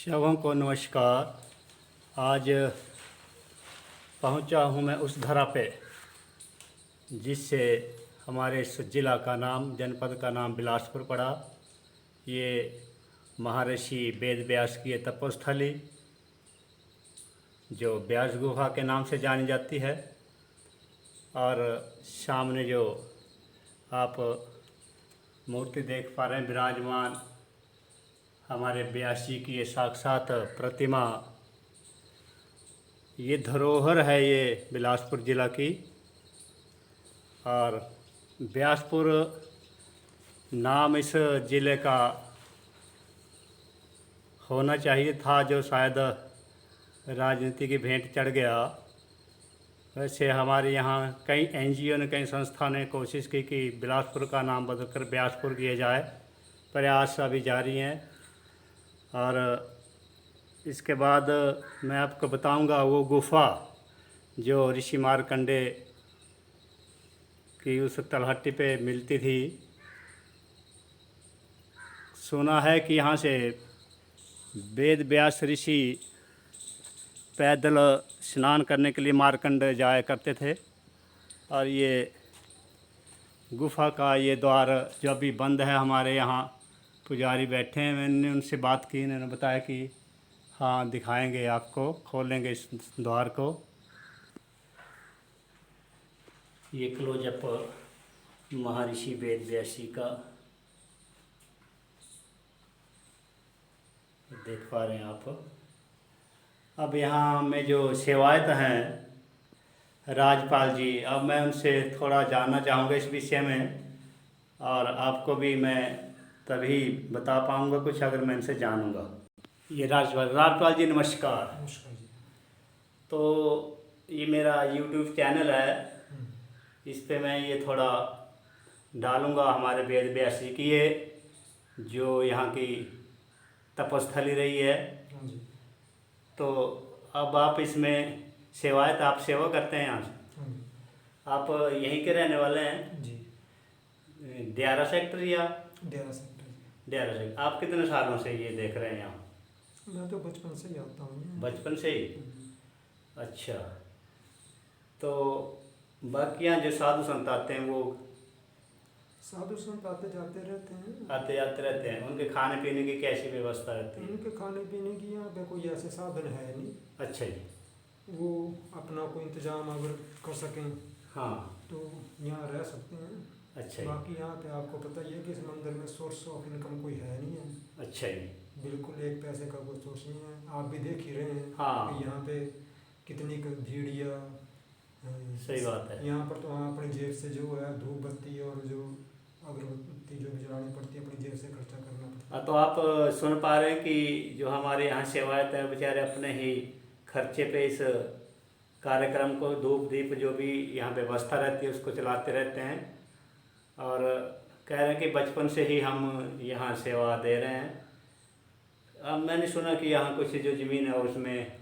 सबों को नमस्कार। आज पहुंचा हूं मैं उस धरा पे जिससे हमारे इस ज़िला का नाम, जनपद का नाम बिलासपुर पड़ा। ये महर्षि वेद व्यास की ये तपोस्थली जो व्यास गुफा के नाम से जानी जाती है। और सामने जो आप मूर्ति देख पा रहे हैं विराजमान, हमारे व्यास जी की ये साक्षात प्रतिमा, ये धरोहर है ये बिलासपुर ज़िला की। और व्यासपुर नाम इस ज़िले का होना चाहिए था, जो शायद राजनीति की भेंट चढ़ गया। वैसे हमारे यहाँ कई एनजीओ ने, कई संस्था ने कोशिश की कि बिलासपुर का नाम बदलकर व्यासपुर किया जाए। प्रयास अभी जारी हैं। और इसके बाद मैं आपको बताऊंगा वो गुफा जो ऋषि मार्कंडे की उस तलहटी पे मिलती थी। सुना है कि यहाँ से वेद व्यास ऋषि पैदल स्नान करने के लिए मार्कंडे जाया करते थे। और ये गुफा का ये द्वार जो अभी बंद है, हमारे यहाँ पुजारी बैठे हैं, मैंने उनसे बात की, इन्होंने बताया कि हाँ दिखाएंगे आपको, खोलेंगे इस द्वार को। ये क्लोजअप महर्षि वेद व्यास जी का देख पा रहे हैं आप। अब यहाँ में जो सेवायत हैं राजपाल जी, अब मैं उनसे थोड़ा जानना चाहूँगा इस विषय में, और आपको भी मैं तभी बता पाऊँगा कुछ अगर मैं इनसे जानूँगा। ये राजपाल जी नमस्कार। नमस्कार जी। तो ये मेरा यूट्यूब चैनल है, इस पे मैं ये थोड़ा डालूँगा हमारे वेद व्यास जी की ये जो यहाँ की तपस्थली रही है। हाँ जी। तो अब आप इसमें सेवायत, आप सेवा करते हैं यहाँ से। हाँ जी। आप यहीं के रहने वाले हैं? जी। दियारा सेक्टर या? दियारा सेक्टर। दियारा सेक्टर। आप कितने सालों से ये देख रहे हैं यहाँ? मैं तो बचपन से ही आता हूँ। बचपन से ही? अच्छा। तो बाकी यहाँ जो साधु संत आते हैं वो? साधु संत आते जाते रहते हैं। आते जाते रहते हैं। उनके खाने पीने की कैसी व्यवस्था रहती है? उनके खाने पीने की यहाँ पे कोई ऐसे साधन है नहीं। अच्छा जी। वो अपना कोई इंतजाम अगर कर सकें हाँ तो यहाँ रह सकते हैं। अच्छा जी। बाकी यहाँ पे आपको पता ही है कि इस मंदिर में सोर्स ऑफ इनकम कोई है नहीं है। अच्छा जी। बिल्कुल एक पैसे का कोई सोर्स नहीं है। आप भी देख ही रहे हैं हाँ। कि यहाँ पे कितनी भीड़ या सही बात है। यहाँ पर तो हाँ अपनी जेब से जो है धूप बत्ती और जो अगरबत्ती जो भी जलानी पड़ती है अपनी जेब से खर्चा करना पड़ता है। तो आप सुन पा रहे हैं कि जो हमारे यहाँ सेवायत है बेचारे अपने ही खर्चे पे इस कार्यक्रम को, धूप दीप जो भी यहाँ व्यवस्था रहती है उसको चलाते रहते हैं। और कह रहे हैं कि बचपन से ही हम यहाँ सेवा दे रहे हैं। अब मैंने सुना कि यहाँ कुछ जो ज़मीन है उसमें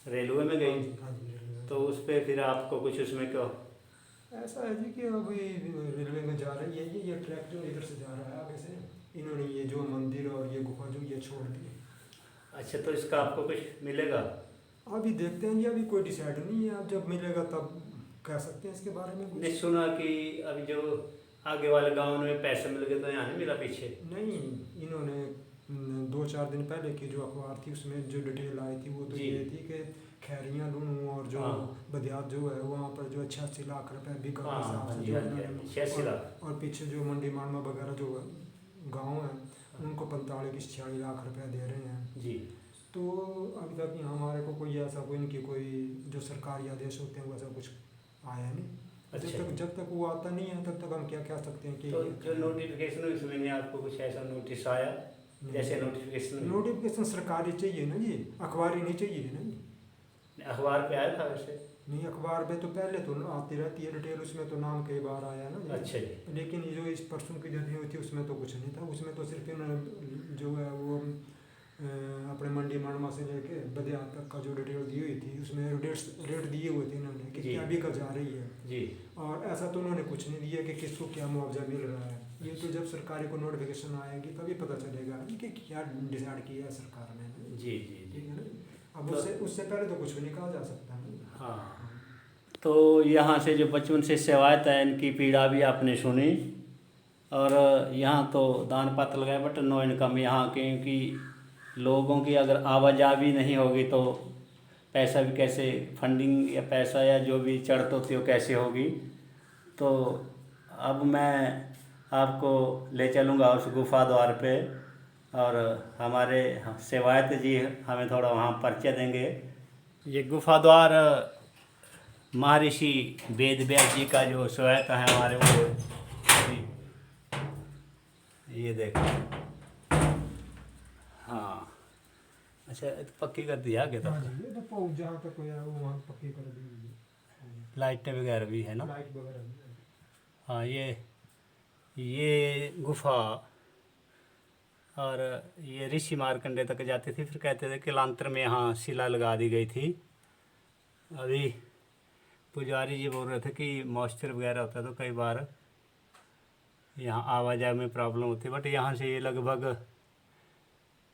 रेलवे में गई, तो उस पर फिर आपको कुछ उसमें क्यों? ऐसा है जी कि अभी रेलवे में जा रही है ये ट्रैक्टर इधर से जा रहा है आगे से। इन्होंने ये जो मंदिर और ये गुफा जो ये छोड़ दी। अच्छा, तो इसका आपको कुछ मिलेगा? अभी देखते हैं जी, अभी कोई डिसाइड नहीं है। अब जब मिलेगा तब कह सकते हैं इसके बारे में। नहीं सुना कि अभी जो आगे वाले गाँव में पैसे मिल गए, तो यहाँ नहीं मिला पीछे? नहीं, इन्होंने 2-4 दिन पहले की जो अखबार थी उसमें जो डिटेल आई थी वो तो ये थी कि खैरियाँ लूनू और जो बदियात जो है वहाँ पर जो 86 लाख रुपए भी का हिसाब से जो है, और पीछे जो मंडी मारमा वगैरह जो गांव है उनको 45-46 लाख रुपए दे रहे हैं जी। तो अभी तक हमारे को कोई ऐसा कोई इनकी कोई जो सरकारी आदेश होते हैं वैसा कुछ आया नहीं। अच्छा। जब तक वो आता नहीं है तब तक हम क्या कह सकते हैं कि तो जो नोटिफिकेशन हुई उसमें नहीं आपको कुछ ऐसा नोटिस आया? जैसे नोटिफिकेशन सरकारी चाहिए ना जी, अखबारी नहीं चाहिए ना जी। अखबार पे आया था वैसे? नहीं, अखबार पे तो पहले तो आती रहती है डिटेल, उसमें तो नाम कई बार आया ना जी। अच्छा जी। लेकिन ये जो इस परसों की जर्नी हुई थी उसमें तो कुछ नहीं था। उसमें तो सिर्फ इन्होंने जो है वो अपने मंडी मानमा से लेके बदिया यहाँ तक का जो डिटेल दी हुई थी उसमें रेट दिए हुए थे इन्होंने कि क्या बिक जा रही है जी। और ऐसा तो उन्होंने कुछ नहीं दिया कि किसको क्या मुआवजा मिल रहा है। ये तो जब सरकारी को नोटिफिकेशन आएगी तभी पता चलेगा कि क्या डिसाइड किया है सरकार ने। जी जी जी। ठीक है ना, अब उससे पहले तो कुछ भी नहीं कहा जा सकता है। हाँ, तो यहाँ से जो बचपन से सेवायत है इनकी पीड़ा भी आपने सुनी। और यहाँ तो दान पत्र लगाए बट नो इनकम यहाँ, क्योंकि लोगों की अगर आवाजाही नहीं होगी तो पैसा भी कैसे, फंडिंग या पैसा या जो भी चढ़त होती है वो कैसे होगी। तो अब मैं आपको ले चलूँगा उस गुफा द्वार पे, और हमारे सेवायत जी हमें थोड़ा वहाँ परिचय देंगे। ये गुफा द्वार महर्षि वेद व्यास जी का जो सेवायत है हमारे वो, ये देखो। हाँ अच्छा, तो पक्की कर दिया आगे तक। हाँ जी, ये तो जहाँ तक कोई है वो वहाँ पक्की कर दी हुई है। लाइटें वगैरह भी है ना। लाइट वगैरह भी है। हाँ, ये गुफा, और ये ऋषि मार्कंडे तक जाती थी, फिर कहते थे किलांतर में यहाँ शिला लगा दी गई थी। अभी पुजारी जी बोल रहे थे कि मॉइस्चर वगैरह होता है तो कई बार यहाँ आवाजाही में प्रॉब्लम होती है, बट यहाँ से ये लगभग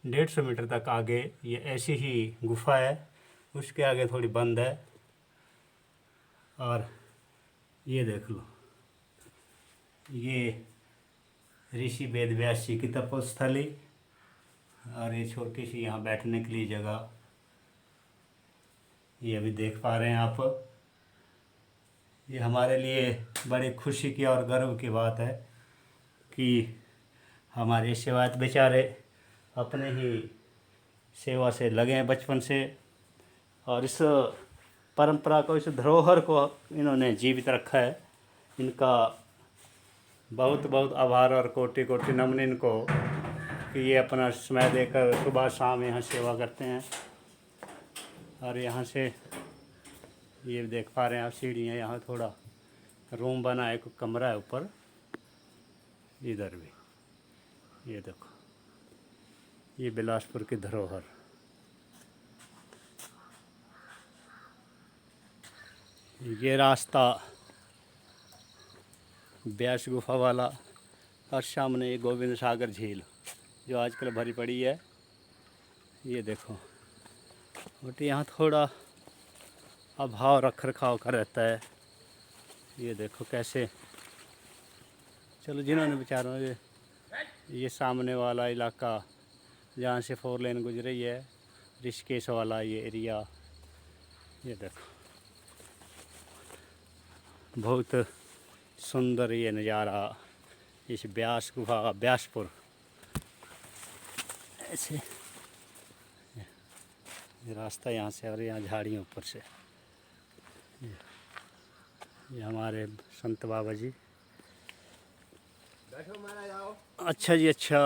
150 मीटर तक आगे ये ऐसी ही गुफा है, उसके आगे थोड़ी बंद है। और ये देख लो, ये ऋषि वेद व्यास जी की तपोस्थली, और ये छोटी सी यहाँ बैठने के लिए जगह, ये अभी देख पा रहे हैं आप। ये हमारे लिए बड़ी खुशी की और गर्व की बात है कि हमारे सेवायत बेचारे अपने ही सेवा से लगे हैं बचपन से, और इस परंपरा को, इस धरोहर को इन्होंने जीवित रखा है। इनका बहुत बहुत आभार और कोटि कोटि नमन इनको कि ये अपना समय देकर सुबह शाम यहाँ सेवा करते हैं। और यहाँ से ये देख पा रहे हैं आप सीढ़ियाँ, यहाँ थोड़ा रूम बना है, एक कमरा है ऊपर, इधर भी ये देखो, ये बिलासपुर की धरोहर। ये रास्ता व्यास गुफा वाला, और सामने ये गोविंद सागर झील जो आजकल भरी पड़ी है, ये देखो। बट यहाँ थोड़ा अभाव रख रखाव का रहता है, ये देखो कैसे। चलो, जिन्होंने बेचारों ये सामने वाला इलाका जहाँ से 4 लेन गुजर रही है, ऋषिकेश वाला ये एरिया, ये देखो बहुत सुंदर ये नज़ारा इस व्यास गुफा का, व्यासपुर। ऐसे ये रास्ता यहाँ से, और यहाँ झाड़ियों ऊपर से ये हमारे संत बाबा जी। अच्छा जी, अच्छा।